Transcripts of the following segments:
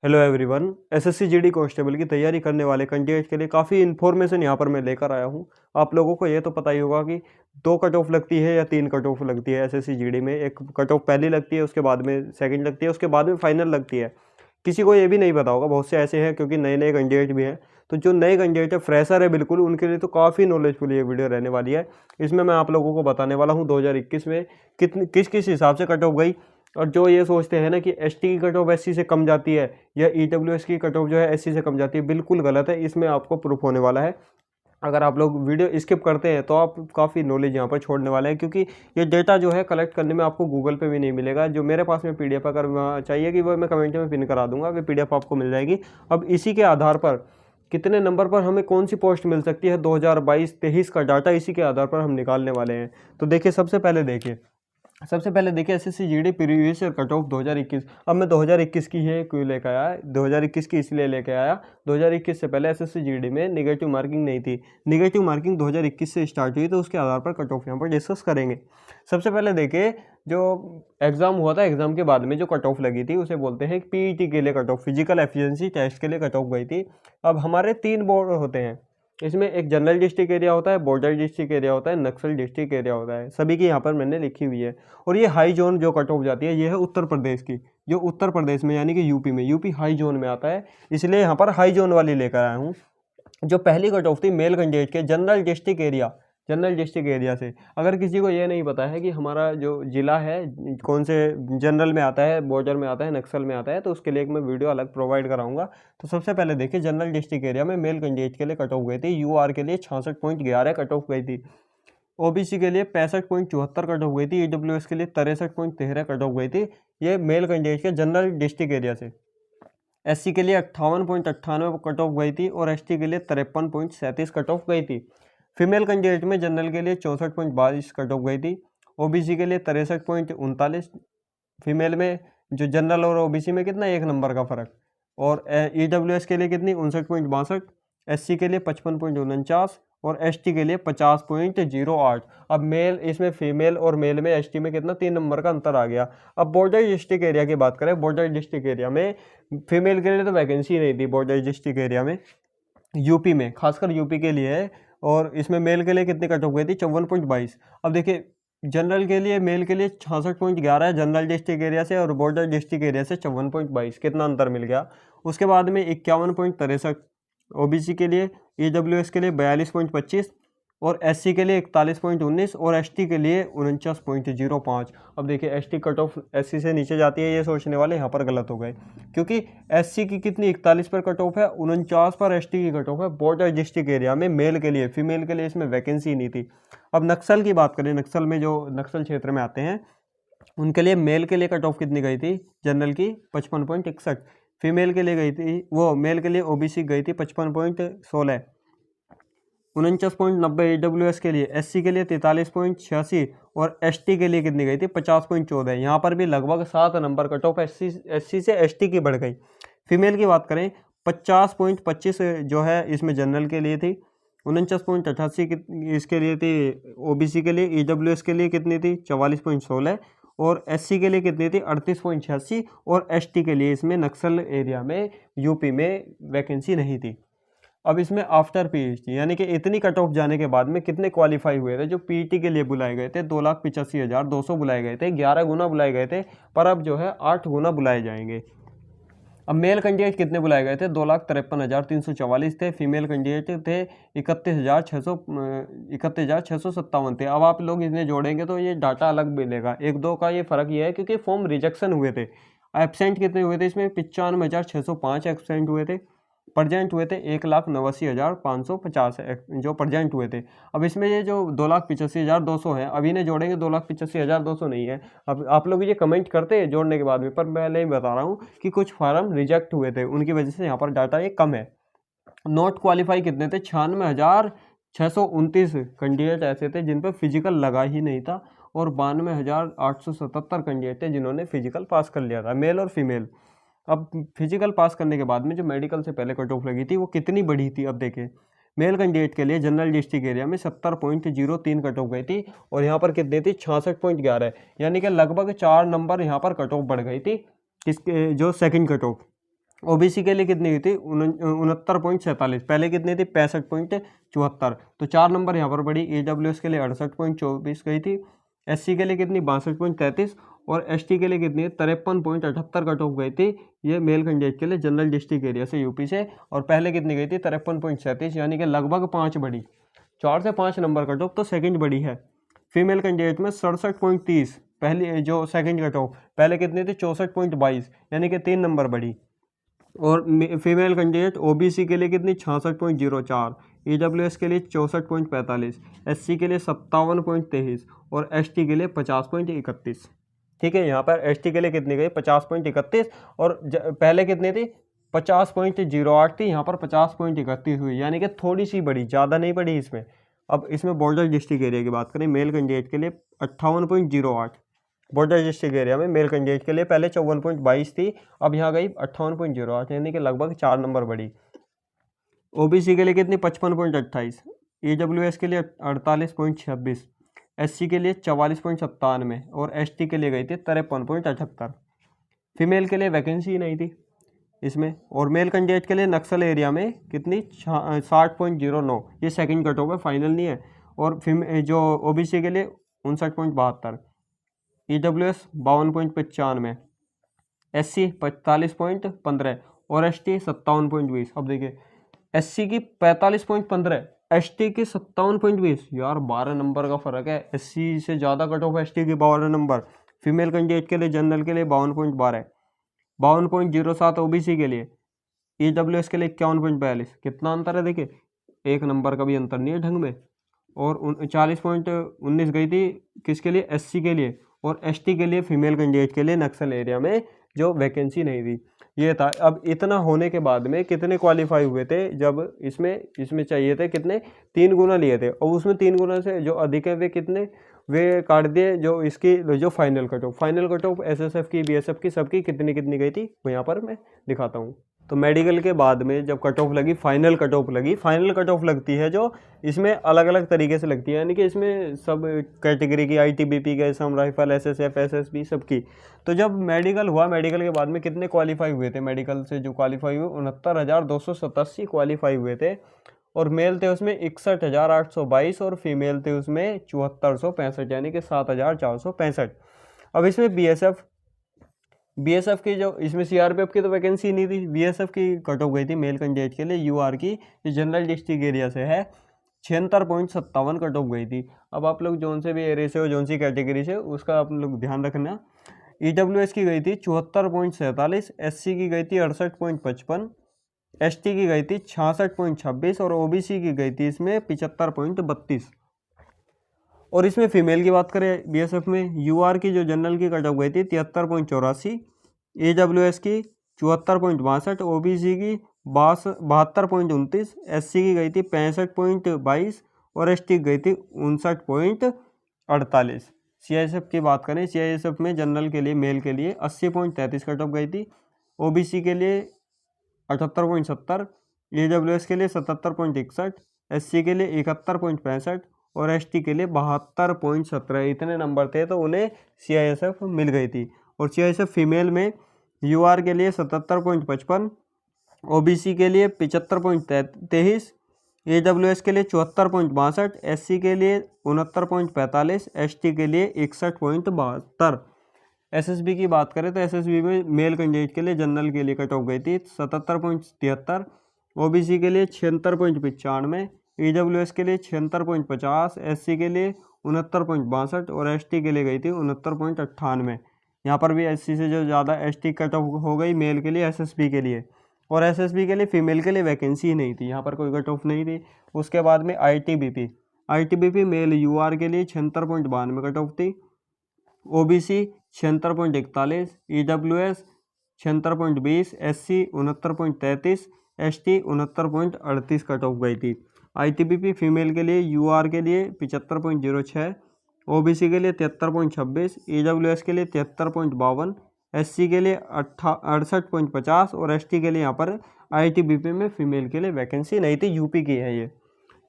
Hello everyone. SSC GD constable की तैयारी करने वाले कैंडिडेट के लिए काफ़ी इन्फॉर्मेशन यहाँ पर मैं लेकर आया हूँ। आप लोगों को ये तो पता ही होगा कि 2 कट ऑफ लगती है या 3 कट ऑफ लगती है एसएससी जीडी में। एक कट ऑफ पहली लगती है, उसके बाद में सेकंड लगती है, उसके बाद में फाइनल लगती है। किसी को ये भी नहीं पता होगा, बहुत से ऐसे हैं क्योंकि नए नए कैंडिडेट भी हैं। तो जो नए कैंडिडेट है, फ्रेशर है बिल्कुल, उनके लिए तो काफ़ी नॉलेजफुल ये वीडियो रहने वाली है। इसमें मैं आप लोगों को बताने वाला हूँ 2021 में किस किस हिसाब से कट ऑफ गई। और जो ये सोचते हैं ना कि एसटी की कट ऑफ एससी से कम जाती है या ईडब्ल्यूएस की कट ऑफ जो है एससी से कम जाती है, बिल्कुल गलत है। इसमें आपको प्रूफ होने वाला है। अगर आप लोग वीडियो स्किप करते हैं तो आप काफ़ी नॉलेज यहाँ पर छोड़ने वाले हैं, क्योंकि ये डेटा जो है कलेक्ट करने में आपको गूगल पे भी नहीं मिलेगा। जो मेरे पास में पीडीएफ अगर चाहिए कि वो मैं कमेंट में पिन करा दूंगा, वो पीडीएफ आपको मिल जाएगी। अब इसी के आधार पर कितने नंबर पर हमें कौन सी पोस्ट मिल सकती है 2022-23 का डाटा इसी के आधार पर हम निकालने वाले हैं। तो देखिए, सबसे पहले देखिए SSC GD previous year cut off 2021। अब मैं 2021 की है क्यों लेकर आया, 2021 की इसलिए लेकर आया, 2021 से पहले एसएससी जीडी में नेगेटिव मार्किंग नहीं थी। नेगेटिव मार्किंग 2021 से स्टार्ट हुई, तो उसके आधार पर कट ऑफ यहाँ पर डिस्कस करेंगे। सबसे पहले देखिए, जो एग्जाम हुआ था, एग्जाम के बाद में जो कट ऑफ लगी थी उसे बोलते हैं पीईटी के लिए cut off, physical efficiency test के लिए कट ऑफ गई थी। अब हमारे 3 बोर्ड होते हैं, इसमें एक जनरल डिस्ट्रिक्ट एरिया होता है, बॉर्डर डिस्ट्रिक्ट एरिया होता है, नक्सल डिस्ट्रिक्ट एरिया होता है। सभी की यहाँ पर मैंने लिखी हुई है। और ये हाई जोन जो कट ऑफ जाती है, ये है उत्तर प्रदेश की। जो उत्तर प्रदेश में यानी कि यूपी में, यूपी हाई जोन में आता है, इसलिए यहाँ पर हाई जोन वाली लेकर आया हूँ। जो पहली कट ऑफ थी मेल कैंडिडेट के जनरल डिस्ट्रिक्ट एरिया से। अगर किसी को ये नहीं पता है कि हमारा जो जिला है कौन से जनरल में आता है, बॉर्डर में आता है, नक्सल में आता है, तो उसके लिए एक मैं वीडियो अलग प्रोवाइड कराऊंगा। तो सबसे पहले देखिए, जनरल डिस्ट्रिक्ट एरिया में मेल कैंडिडेट के लिए कट ऑफ गई थी। यूआर के लिए 66.11 कट ऑफ गई थी। ओबीसी के लिए 65.74 कट ऑफ गई थी। ईडब्ल्यूएस के लिए 63.13 कट ऑफ गई थी। ये मेल कैंडिडेट के जनरल डिस्ट्रिक्ट एरिया से। एससी के लिए 58.98 कट ऑफ गई थी और एसटी के लिए 53.37 कट ऑफ गई थी। फीमेल कैंडिडेट में जनरल के लिए 64.22 कट ऑफ गई थी। ओबीसी के लिए 63.39। फीमेल में जो जनरल और ओबीसी में कितना, 1 नंबर का फर्क। और ईडब्ल्यूएस के लिए कितनी, 59.62। एससी के लिए 55.49 और एसटी के लिए 50.08। अब मेल, इसमें फीमेल और मेल में एसटी में कितना, 3 नंबर का अंतर आ गया। अब बॉर्डर डिस्ट्रिक्ट एरिया की बात करें, बॉर्डर डिस्ट्रिक्ट एरिया में फीमेल के लिए तो वैकेंसी नहीं थी बॉर्डर डिस्ट्रिक्ट एरिया में, यूपी में, खासकर यूपी के लिए है। और इसमें मेल के लिए कितनी कट ऑफ गई थी, 54.22। अब देखिए, जनरल के लिए मेल के लिए 66.11 है जनरल डिस्ट्रिक्ट एरिया से, और बॉर्डर डिस्ट्रिक्ट एरिया से 54.22, कितना अंतर मिल गया। उसके बाद में 51.63 ओबीसी के लिए, ईडब्ल्यूएस के लिए 42.25 और एससी के लिए 41.19 और एसटी के लिए 49.05। अब देखिए, एसटी कट ऑफ एससी से नीचे जाती है, ये सोचने वाले यहाँ पर गलत हो गए, क्योंकि एससी की कितनी 41 पर कट ऑफ है, 49 पर एसटी की कट ऑफ है बॉर्डर डिस्ट्रिक्ट एरिया में मेल के लिए। फीमेल के लिए इसमें वैकेंसी नहीं थी। अब नक्सल की बात करें, नक्सल में जो नक्सल क्षेत्र में आते हैं उनके लिए मेल के लिए कट ऑफ कितनी गई थी, जनरल की 55.61। फीमेल के लिए गई थी, वो मेल के लिए ओबीसी गई थी 55.16। 49.90 ईडब्ल्यूएस के लिए, एससी के लिए 43.86 और एसटी के लिए कितनी गई थी, 50.14। यहाँ पर भी लगभग 7 नंबर कट ऑफ एससी से एसटी की बढ़ गई। फीमेल की बात करें, 50.25 जो है इसमें जनरल के लिए थी, 49.88 इसके लिए थी ओबीसी के लिए, ईडब्ल्यूएस के लिए कितनी थी, 44.16 और एससी के लिए कितनी थी, 38.86 और एसटी के लिए इसमें नक्सल एरिया में यूपी में वैकेंसी नहीं थी। अब इसमें आफ्टर पीएचडी यानी कि इतनी कट ऑफ जाने के बाद में कितने क्वालिफाई हुए थे जो पीईटी के लिए बुलाए गए थे, 2,85,200 बुलाए गए थे, 11 गुना बुलाए गए थे, पर अब जो है 8 गुना बुलाए जाएंगे। अब मेल कैंडिडेट कितने बुलाए गए थे, 2,53,344 थे। फीमेल कैंडिडेट थे 31,657 थे। अब आप लोग इन्हें जोड़ेंगे तो ये डाटा अलग मिलेगा। 1-2 का ये फर्क ये है क्योंकि फॉर्म रिजेक्शन हुए थे। एब्सेंट कितने हुए थे इसमें, 95,605 एब्सेंट हुए थे। प्रजेंट हुए थे 1,89,550 जो प्रजेंट हुए थे। अब इसमें ये जो 2,85,200 है, अभी इन्हें जोड़ेंगे 2,85,200 नहीं है। अब आप लोग ये कमेंट करते हैं जोड़ने के बाद में, पर पहले ही बता रहा हूँ कि कुछ फार्म रिजेक्ट हुए थे, उनकी वजह से यहाँ पर डाटा ये कम है। नॉट क्वालिफाई कितने थे, 96,629 कैंडिडेट ऐसे थे जिन पर फिजिकल लगा ही नहीं था, और 92,877 कैंडिडेट थे जिन्होंने फिजिकल पास कर लिया था, मेल और फीमेल। अब फिजिकल पास करने के बाद में जो मेडिकल से पहले कट ऑफ लगी थी वो कितनी बढ़ी थी, अब देखें। मेल कैंडिडेट के लिए जनरल डिस्ट्रिक्ट एरिया में 70.03 कट ऑफ गई थी और यहाँ पर कितनी थी, 66.11, यानी कि लगभग 4 नंबर यहाँ पर कट ऑफ बढ़ गई थी। किसके, जो सेकंड कट ऑफ ओबीसी के लिए कितनी हुई थी 69.47, पहले कितनी थी 65.74, तो 4 नंबर यहाँ पर बढ़ी। ईडब्ल्यूएस के लिए 68.24 गई थी, एससी के लिए कितनी 62.33 और एसटी के लिए कितनी 53.78 कट ऑफ गई थी ये मेल कैंडिडेट के लिए जनरल डिस्ट्रिक्ट एरिया से यूपी से, और पहले कितनी गई थी 53.37, यानी कि लगभग 5 बढ़ी, 4 से 5 नंबर कट ऑफ तो सेकंड बढ़ी है। फीमेल कैंडिडेट में 67.30 पहली जो सेकंड कट ऑफ, पहले कितनी थी 64.22, यानी कि 3 नंबर बढ़ी। और फीमेल कैंडिडेट ओबीसी के लिए कितनी 66.04, ईडब्ल्यूएस के लिए 64.45, एससी के लिए 57.23 और एसटी के लिए 50.31। ठीक है, यहाँ पर एसटी के लिए कितनी गई 50.31 और पहले कितनी थी 50.08 थी, यहाँ पर 50.31 हुई, यानी कि थोड़ी सी बढ़ी, ज़्यादा नहीं बढ़ी इसमें। अब इसमें बॉर्डर डिस्ट्रिक्ट एरिया की बात करें, मेल कैंडिडेट के लिए 58.08 बॉर्डर डिस्ट्रिक्ट एरिया में मेल कैंडिडेट के लिए पहले 54.22 थी, अब यहाँ गई 58.08, यानी कि लगभग 4 नंबर बढ़ी। ओबीसी के लिए कितनी 55.28, ईडब्ल्यूएस के लिए 48.26, एससी के लिए 44.97 और एसटी के लिए गई थी 53.78। फीमेल के लिए वैकेंसी नहीं थी इसमें, और मेल कैंडिडेट के लिए नक्सल एरिया में कितनी 60.09, ये सेकंड कट ऑफ है, फाइनल नहीं है। और जो ओबीसी के लिए 59.72, ईडब्ल्यूएस 52.95, एससी 45.15 और एसटी 57.20। अब देखिए एससी की 45.15, एसटी की 57.20, यार 12 नंबर का फर्क है, एससी से ज़्यादा कट ऑफ एसटी की 12 नंबर। फीमेल कैंडिडेट के लिए जनरल के लिए 52.12, 52.07 ओबीसी के लिए, ईडब्ल्यूएस के लिए 51.42, कितना अंतर है देखिए, 1 नंबर का भी अंतर नहीं है ढंग में। और 40.19 गई थी किसके लिए एससी के लिए, और एसटी के लिए फीमेल कैंडिडेट के लिए नक्सल एरिया में जो वैकेंसी नहीं थी ये था। अब इतना होने के बाद में कितने क्वालिफाई हुए थे, जब इसमें चाहिए थे कितने 3 गुना लिए थे, और उसमें 3 गुना से जो अधिक है वे कितने वे काट दिए, जो इसकी जो फाइनल कट ऑफ एसएसएफ की बीएसएफ की सबकी कितनी कितनी गई थी वो यहाँ पर मैं दिखाता हूँ। तो मेडिकल के बाद में जब कट ऑफ लगी फाइनल कट ऑफ लगती है जो इसमें अलग अलग तरीके से लगती है, यानी कि इसमें सब कैटेगरी की आईटीबीपी के असम राइफल एसएसएफ एसएसबी सबकी। तो जब मेडिकल हुआ, मेडिकल के बाद में कितने क्वालिफाई हुए थे, मेडिकल से जो क्वालिफाई हुए 69,287 क्वालिफाई हुए थे, और मेल थे उसमें 61,822 और फीमेल थे उसमें 7465, यानी कि 7,465। अब इसमें बीएसएफ की जो इसमें सीआरपीएफ की तो वैकेंसी नहीं थी, बीएसएफ की कट ऑफ गई थी मेल कैंडिडेट के लिए यूआर की, जो जनरल डिस्ट्रिक्ट एरिया से है 76.57 कट ऑफ गई थी। अब आप लोग जोन से भी एरिया से हो, जोन सी कैटेगरी से, उसका आप लोग ध्यान रखना। ईडब्ल्यूएस की गई थी 74.47, एससी की गई थी 68.55, एसटी की गई थी 66.26 और ओबीसी की गई थी इसमें 75.32। और इसमें फीमेल की बात करें बीएसएफ में, यूआर की जो जनरल की कट ऑफ गई थी 73.84, ईडब्ल्यूएस की 74.62, ओबीसी की 72.29, एससी की गई थी 65.22 और एसटी की गई थी 59.48। सीआईएसएफ की बात करें, सीआईएसएफ में जनरल के लिए मेल के लिए 80.33 कट ऑफ गई थी, ओबीसी के लिए 78.70, ईडब्ल्यूएस के लिए 77.61, एससी के लिए 71.65 और एसटी के लिए 72.17। इतने नंबर थे तो उन्हें सीआईएसएफ मिल गई थी। और सीआईएसएफ फीमेल में यूआर के लिए 77.55, ओबीसी के लिए 75.23, ईडब्ल्यूएस के लिए 74.62, एससी के लिए 69.45, एसटी के लिए 61.72। एसएसबी की बात करें तो एसएसबी में मेल कैंडिडेट के लिए जनरल के लिए कट ऑफ गई थी 77.73, ओबीसी के लिए 76.95, ईडब्ल्यूएस के लिए 76.50, एससी के लिए 69.62 और एसटी के लिए गई थी 69.98। यहाँ पर भी एससी से जो ज़्यादा एसटी कट ऑफ हो गई मेल के लिए एसएसबी के लिए, और एसएसबी के लिए फीमेल के लिए वैकेंसी ही नहीं थी, यहाँ पर कोई कट ऑफ नहीं थी। उसके बाद में आईटीबीपी मेल यूआर के लिए 76.92 कट ऑफ थी, OBC 76.41, EWS 76.20, SC 69.33, ST 69.38 cut off गई थी। आईटीबीपी फीमेल के लिए यूआर के लिए 75.06, ओबीसी के लिए 73.26, ईडब्ल्यूएस के लिए 73.52, एससी के लिए 68.50 और एसटी के लिए यहाँ पर आईटीबीपी में फीमेल के लिए वैकेंसी नहीं थी, यूपी की है ये।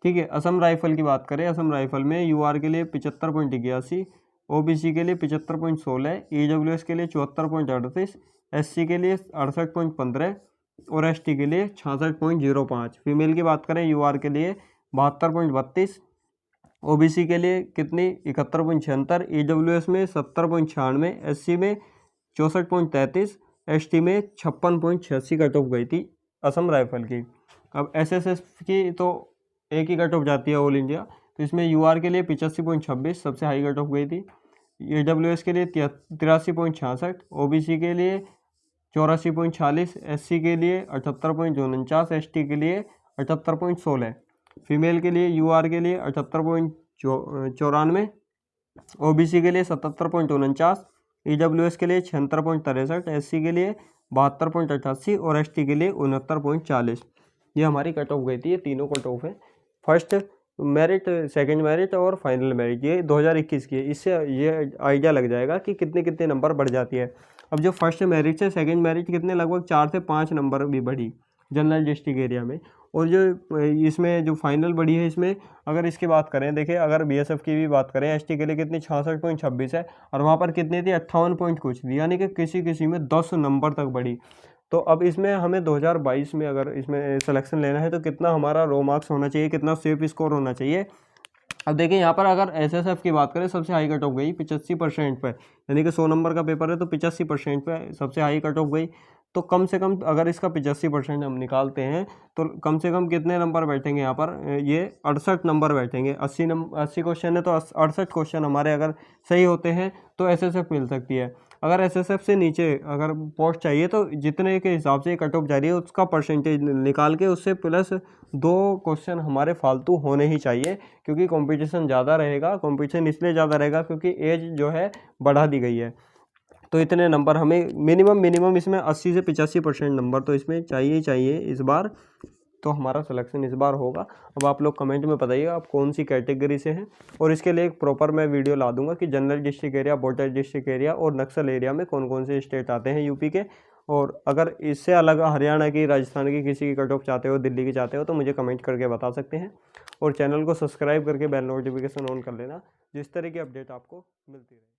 ठीक है, असम राइफल की बात करें, असम राइफल में यूआर के लिए 75.81, ओबीसी के लिए 75.16, ईडब्ल्यूएस के लिए 74.38, एससी के लिए 68.15, और एसटी के लिए 66.05। फीमेल की बात करें यूआर के लिए 72.32, ओबीसी के लिए कितनी 71.76, ईडब्ल्यूएस में 70.96, एससी में 64.33, एसटी में 56.86 कट ऑफ गई थी असम राइफल की। अब एसएसएफ की तो एक ही कट ऑफ जाती है ऑल इंडिया, तो इसमें यूआर के लिए 85.26 सबसे हाई कट ऑफ गई थी, ईडब्ल्यूएस के लिए 83.66, ओबीसी के लिए 84.46, एससी के लिए 78.49, एसटी के लिए 78.16, फीमेल के लिए यूआर के लिए 78.94, ओबीसी के लिए 77.49, ईडब्ल्यूएस के लिए 76.63, एससी के लिए 72.88 और एसटी के लिए 69.40। ये हमारी कट ऑफ गई थी। ये तीनों कट ऑफ है, फर्स्ट मेरिट, सेकंड मेरिट और फाइनल मेरिट, ये 2021 की है। इससे ये आइडिया लग जाएगा कि कितने कितने नंबर बढ़ जाती है। अब जो फर्स्ट मेरिट से सेकंड मेरिट कितने, लगभग 4 से 5 नंबर भी बढ़ी जनरल डिस्ट्रिक्ट एरिया में। और जो इसमें जो फाइनल बढ़ी है, इसमें अगर इसकी बात करें, देखिए अगर बीएसएफ की भी बात करें, एसटी के लिए कितनी 66.26 है और वहाँ पर कितनी थी 58 पॉइंट कुछ थी, यानी कि किसी किसी में 10 नंबर तक बढ़ी। तो अब इसमें हमें 2022 में अगर इसमें सिलेक्शन लेना है तो कितना हमारा रो मार्क्स होना चाहिए, कितना सेफ स्कोर होना चाहिए। अब देखिए यहाँ पर अगर एसएसएफ की बात करें, सबसे हाई कट ऑफ गई 85% पे, यानी कि 100 नंबर का पेपर है तो 85% पे सबसे हाई कट ऑफ गई। तो कम से कम अगर इसका 85% हम निकालते हैं तो कम से कम कितने नंबर बैठेंगे यहाँ पर, ये 68 नंबर बैठेंगे। 80 क्वेश्चन है तो 68 क्वेश्चन हमारे अगर सही होते हैं तो एसएसएफ मिल सकती है। अगर एसएसएफ से नीचे अगर पोस्ट चाहिए तो जितने के हिसाब से कट ऑफ जा रही है उसका परसेंटेज निकाल के उससे प्लस 2 क्वेश्चन हमारे फालतू होने ही चाहिए, क्योंकि कंपटीशन ज़्यादा रहेगा। कंपटीशन इसलिए ज़्यादा रहेगा क्योंकि एज जो है बढ़ा दी गई है। तो इतने नंबर हमें मिनिमम इसमें 80 से 85% नंबर तो इसमें चाहिए ही चाहिए इस बार, तो हमारा सिलेक्शन इस बार होगा। अब आप लोग कमेंट में बताइएगा आप कौन सी कैटेगरी से हैं, और इसके लिए एक प्रॉपर मैं वीडियो ला दूंगा कि general district area, border district area और नक्सल एरिया में कौन कौन से स्टेट आते हैं यूपी के। और अगर इससे अलग हरियाणा की, राजस्थान की, किसी की कट ऑफ चाहते हो, दिल्ली की चाहते हो तो मुझे कमेंट करके बता सकते हैं। और चैनल को सब्सक्राइब करके बेल नोटिफिकेशन ऑन कर लेना, जिस तरह की अपडेट आपको मिलती रहे।